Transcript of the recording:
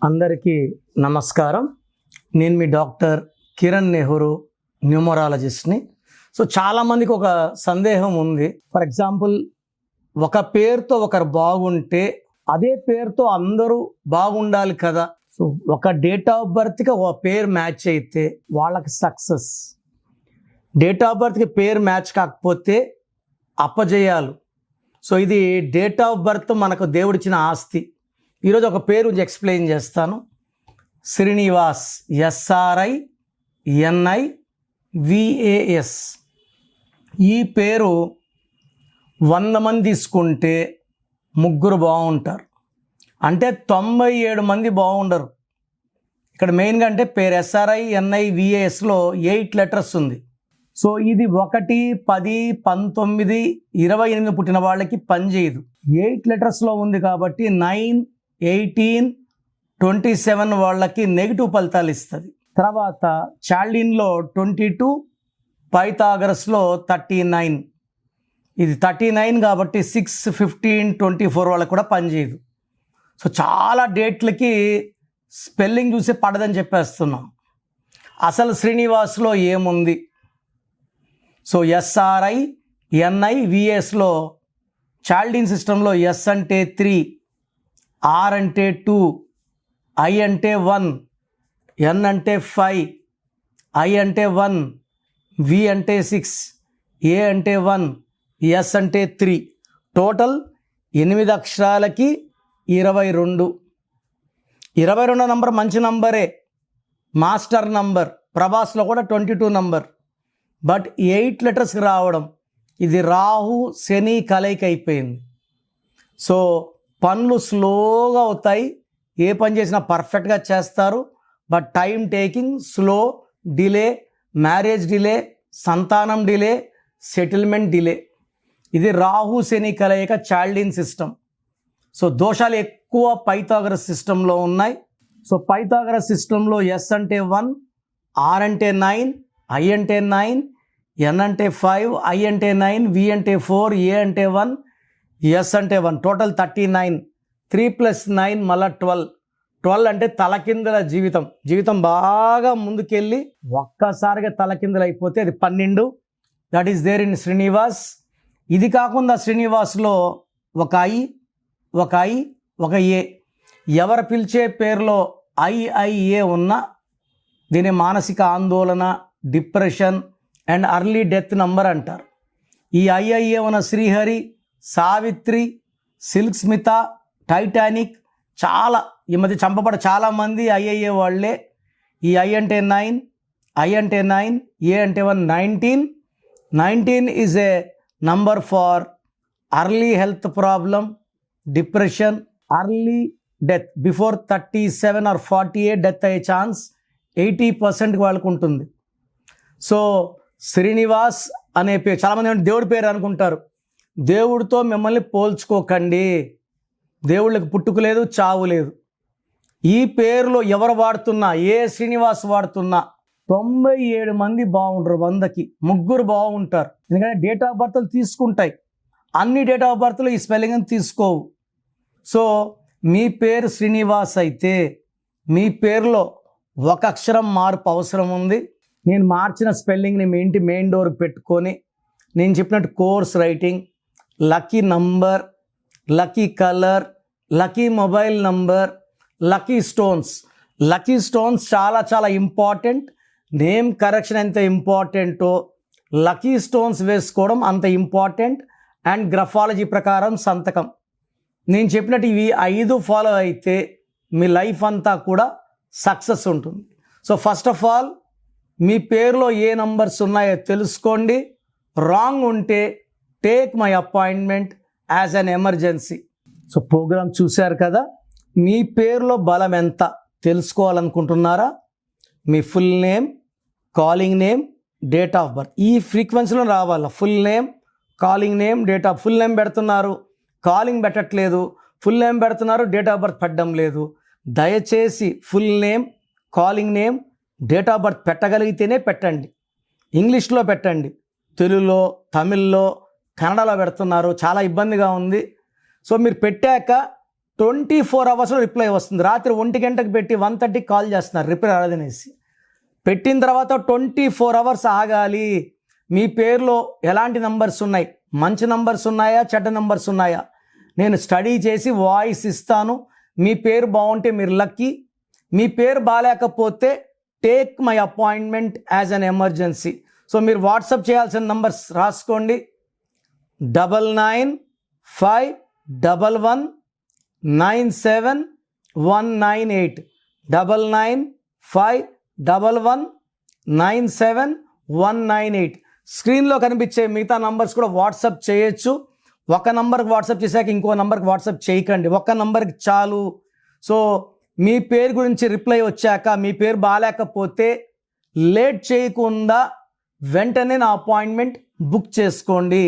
అందరికీ నమస్కారం. నేను మీ డాక్టర్ కిరణ్ నెహ్రూ, న్యూమరాలజిస్ట్ని. చాలామందికి ఒక సందేహం ఉంది. ఫర్ ఎగ్జాంపుల్, ఒక పేరుతో ఒకరు బాగుంటే అదే పేరుతో అందరూ బాగుండాలి కదా. ఒక డేట్ ఆఫ్ బర్త్కి ఒక పేరు మ్యాచ్ అయితే వాళ్ళకి సక్సెస్. డేట్ ఆఫ్ బర్త్కి పేరు మ్యాచ్ కాకపోతే అపజయాలు. ఇది డేట్ ఆఫ్ బర్త్ మనకు దేవుడిచ్చిన ఆస్తి. ఈరోజు ఒక పేరు గురించి ఎక్స్ప్లెయిన్ చేస్తాను. శ్రీనివాస్, SRINIVAS. ఈ పేరు 100 మంది తీసుకుంటే 3 బాగుంటారు, అంటే 97 మంది బాగుండరు. ఇక్కడ మెయిన్గా అంటే పేరు SRINIVASలో 8 లెటర్స్ ఉంది. ఇది 1, 10, 19, 28 పుట్టిన వాళ్ళకి పనిచేయదు. 8 లెటర్స్లో ఉంది కాబట్టి 9, 18, 27 వాళ్ళకి నెగిటివ్ ఫలితాలు ఇస్తుంది. తర్వాత చాల్డిన్లో 22, పైథాగరస్లో 39. ఇది 39 కాబట్టి 6, 15, 24 వాళ్ళకి కూడా పనిచేయదు. చాలా డేట్లకి స్పెల్లింగ్ చూసి పడదని చెప్పేస్తున్నాం. అసలు శ్రీనివాస్లో ఏముంది? SRINIVASలో చాల్డిన్ సిస్టంలో S అంటే 3, R అంటే 2, I అంటే 1, N అంటే 5, I అంటే 1, V అంటే 6, A అంటే 1, S అంటే 3. టోటల్ 8 అక్షరాలకి 22. 22 నంబర్ మంచి నంబరే, మాస్టర్ నంబర్. ప్రభాస్లో కూడా 22 నంబర్. బట్ 8 లెటర్స్కి రావడం, ఇది రాహు శని కలయిక అయిపోయింది. పనులు స్లోగా అవుతాయి. ఏ పని చేసినా పర్ఫెక్ట్గా చేస్తారు, but time taking, slow, delay, marriage delay, సంతానం డిలే, సెటిల్మెంట్ డిలే. ఇది రాహు శని కలయిక చాల్డిన్ సిస్టమ్. దోషాలు ఎక్కువ పైథాగరస్ సిస్టంలో ఉన్నాయి. పైథాగరస్ సిస్టంలో S అంటే 1, R అంటే 9, I అంటే 9, N అంటే 5, I అంటే 9, V అంటే 4, A అంటే 1, S అంటే 1. టోటల్ 39. 3 + 9 మళ్ళీ 12. 12 అంటే తలకిందుల జీవితం. జీవితం బాగా ముందుకెళ్ళి ఒక్కసారిగా తలకిందులు అయిపోతే అది 12. That is there in Srinivas. ఇది కాకుండా శ్రీనివాస్లో ఒక I, ఒక A. ఎవరు పిలిచే పేరులో IA ఉన్నా దీని మానసిక ఆందోళన, depression and early death number అంటారు. ఈ IA ఉన్న శ్రీహరి, సావిత్రి, సిల్క్ స్మిత, టైటానిక్, చాలా ఈ మధ్య చంపబడ చాలామంది IA వాళ్ళే. ఈ I అంటే 9, A అంటే 1, 19. 19 is a number far early health problem, depression, early death. Before 37 or 48 death అయ్యే ఛాన్స్ 80% వాళ్ళకు ఉంటుంది. శ్రీనివాస్ అనే పేరు చాలామంది దేవుడి పేరు అనుకుంటారు. దేవుడితో మిమ్మల్ని పోల్చుకోకండి. దేవుళ్ళకి పుట్టుక లేదు, చావు లేదు. ఈ పేరులో ఎవరు వాడుతున్నా, ఏ శ్రీనివాస్ వాడుతున్నా 97 మంది బాగుంటారు. 100కి 3 బాగుంటారు. ఎందుకంటే డేట్ ఆఫ్ బర్త్లు తీసుకుంటాయి. అన్ని డేట్ ఆఫ్ బర్త్లు ఈ స్పెల్లింగ్ తీసుకోవు. మీ పేరు శ్రీనివాస్ అయితే మీ పేరులో ఒక అక్షరం మార్పు అవసరం ఉంది. నేను మార్చిన స్పెల్లింగ్ని మీ ఇంటి మెయిన్ డోర్కి పెట్టుకొని నేను చెప్పినట్టు course writing, lucky number, lucky colour, lucky mobile number, lucky stones. Lucky stones చాలా చాలా ఇంపార్టెంట్. నేమ్ కరెక్షన్ ఎంత ఇంపార్టెంటో లక్కీ స్టోన్స్ వేసుకోవడం అంత ఇంపార్టెంట్. అండ్ గ్రఫాలజీ ప్రకారం సంతకం. నేను చెప్పినట్టు ఇవి 5 ఫాలో అయితే మీ లైఫ్ అంతా కూడా సక్సెస్ ఉంటుంది. ఫస్ట్ ఆఫ్ ఆల్ మీ పేరులో ఏ నంబర్స్ ఉన్నాయో తెలుసుకోండి. రాంగ్ ఉంటే take my appointment as an emergency. Programme చూశారు కదా. మీ పేరులో బలం ఎంత తెలుసుకోవాలనుకుంటున్నారా? మీ full name, calling name, date of birth ఈ ఫ్రీక్వెన్సీలో రావాలా. Full name, calling name, date of. Full name పెడుతున్నారు, కాలింగ్ పెట్టట్లేదు. ఫుల్ నేమ్ పెడుతున్నారు, డేట్ ఆఫ్ బర్త్ పెట్టడం లేదు. దయచేసి full name, calling name, date of birth పెట్టగలిగితేనే పెట్టండి. ఇంగ్లీష్లో పెట్టండి. తెలుగులో, తమిళ్లో, కన్నడలో పెడుతున్నారు. చాలా ఇబ్బందిగా ఉంది. మీరు పెట్టాక 24 అవర్స్లో రిప్లై వస్తుంది. రాత్రి 1 గంటకు పెట్టి 1:30 కాల్ చేస్తున్నారు రిప్లై రాదనేసి. పెట్టిన తర్వాత 24 అవర్స్ ఆగాలి. మీ పేరులో ఎలాంటి నంబర్స్ ఉన్నాయి, మంచి నంబర్స్ ఉన్నాయా, చెడ్డ నంబర్స్ ఉన్నాయా, నేను స్టడీ చేసి వాయిస్ ఇస్తాను. మీ పేరు బాగుంటే మీరు లక్కీ, మీ పేరు బాగాలేకపోతే take my appointment as an emergency. So మీరు వాట్సాప్ చేయాల్సిన నంబర్స్ రాసుకోండి. 9951197198 9951197198. స్క్రీన్లో కనిపించే మిగతా నంబర్స్ కూడా వాట్సాప్ చేయొచ్చు. ఒక నంబర్కి వాట్సాప్ చేశాక ఇంకో నంబర్కి వాట్సాప్ చేయకండి, ఒక నంబర్కి చాలు. సో మీ పేరు గురించి రిప్లై వచ్చాక మీ పేరు బాగాలేకపోతే లేట్ చేయకుండా వెంటనే నా అపాయింట్మెంట్ బుక్ చేసుకోండి.